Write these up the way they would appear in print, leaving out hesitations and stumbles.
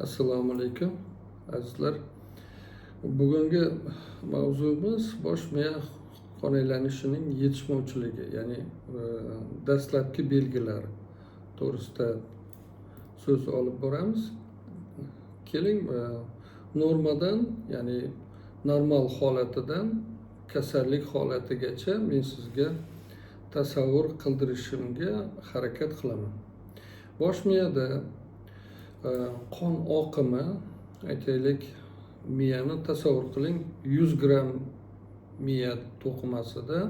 Assalomu alaykum azizlar. Bugungi mavzumiz bosh miya qon yetishmovchiligi, ya'ni dastlabki belgilari to'g'risida so'z olib boramiz. Keling, normadan, ya'ni normal holatidan kasallik holatigacha men sizga tasavvur qildirishimga harakat qilaman. Bosh miyada qon oqimi, aytaylik, miyani tasavvur qiling, 100 gram miya to'qimasida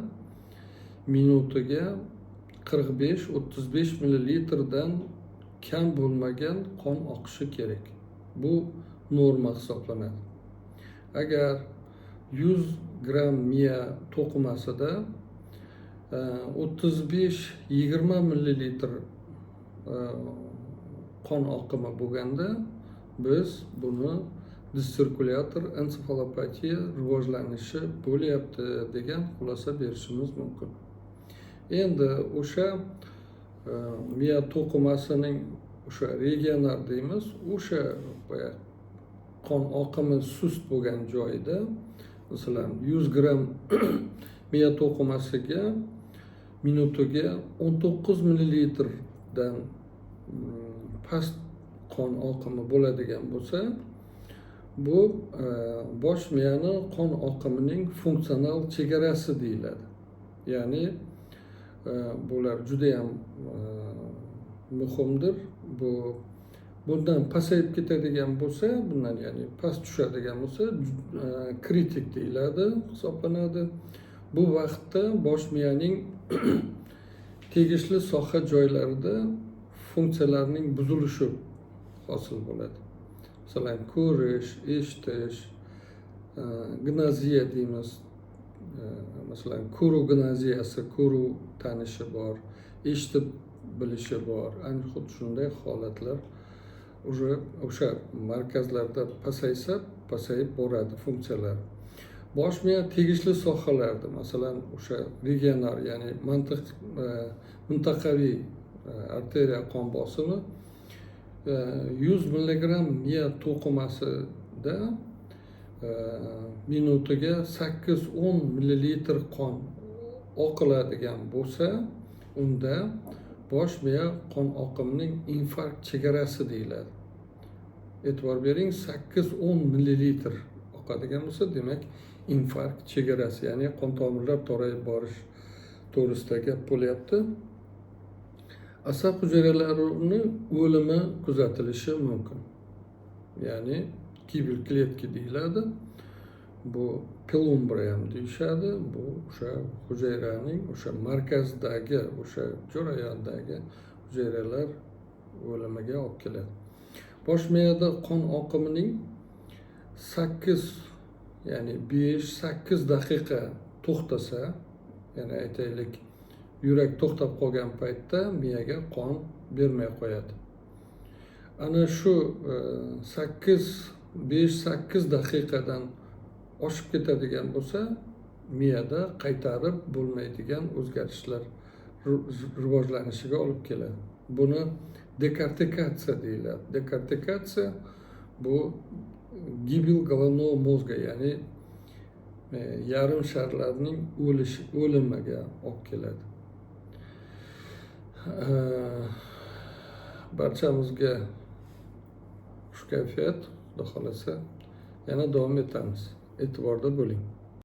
minutiga 45-35 millilitrdan kam bo'lmagan qon oqishi kerak. Bu norma hisoblanadi. Agar 100 gram miya to'qimasida 35-20 millilitr qon oqimi bo'lganda, biz buni distsirkulyator ensefalopatiya rivojlanishi bo'lyapti degan xulosa berishimiz mumkin. Endi o'sha miya to'qimasining o'sha regionar deymiz, o'sha qon oqimi sust bo'lgan joyda, masalan 100 gram miya to'qimasiga minutiga 19 millilitrdan past qon oqimi bo'ladigan bo'lsa, bu bosh miyani qon oqimining funksional chegarasi deyiladi. Ya'ni bular juda ham muhimdir. Bundan pasayib ketadigan bo'lsa, bundan ya'ni past tushadigan bo'lsa, kritik deyiladi, hisoblanadi. Bu vaqtda bosh miyaning tegishli soha joylarida funksiyalarning buzilishi hosil bo'ladi. Masalan, ko'rish, eshitish, gnoziya deymiz. Masalan, ko'ruv gnoziyasi, ko'ruv tanishi bor, eshitib bilishi bor. Ana xuddi shunday holatlar o'sha markazlarda pasayib boradi funksiyalar. Bosh miya tegishli sohalarda, masalan, o'sha regional, ya'ni mintaqaviy arteriya qon bosimi 100 milligram miya to'qimasida minutiga 8-10 millilitr qon oqiladigan bo'lsa, unda bosh miya qon oqimining infarkt chegarasi deyiladi. E'tibor bering, 8-10 millilitr oqadigan bo'lsa, demak infarkt chegarasi, ya'ni qon tomirlar torayib borish to'g'risida gap bo'lyapti. Asab hujayralarini o'limi kuzatilishi mumkin. Ya'ni kibel kletki deyiladi. Bu pelumbra ham deyishadi. Bu o'sha hujayraning o'sha markazdagi, o'sha jarayondagi hujayralar o'limiga olib keladi. Bosh miyada qon oqimining 5-8 daqiqa to'xtasa, ya'ni aytaylik, yurak to'xtab qolgan paytda miyaga qon bermay qo'yadi. Ana shu 5-8 daqiqadan oshib ketadigan bo'lsa, miyada qaytarib bo'lmaydigan o'zgarishlar rivojlanishiga olib keladi. Buni dekortikatsiya deyiladi. Dekortikatsiya bu gibel головного mozga, ya'ni yarim sharlarning o'limiga olib keladi. Barchamizga xush kayfiyat, xudo xolasa yana davom etamiz. E'tiborda bo'ling.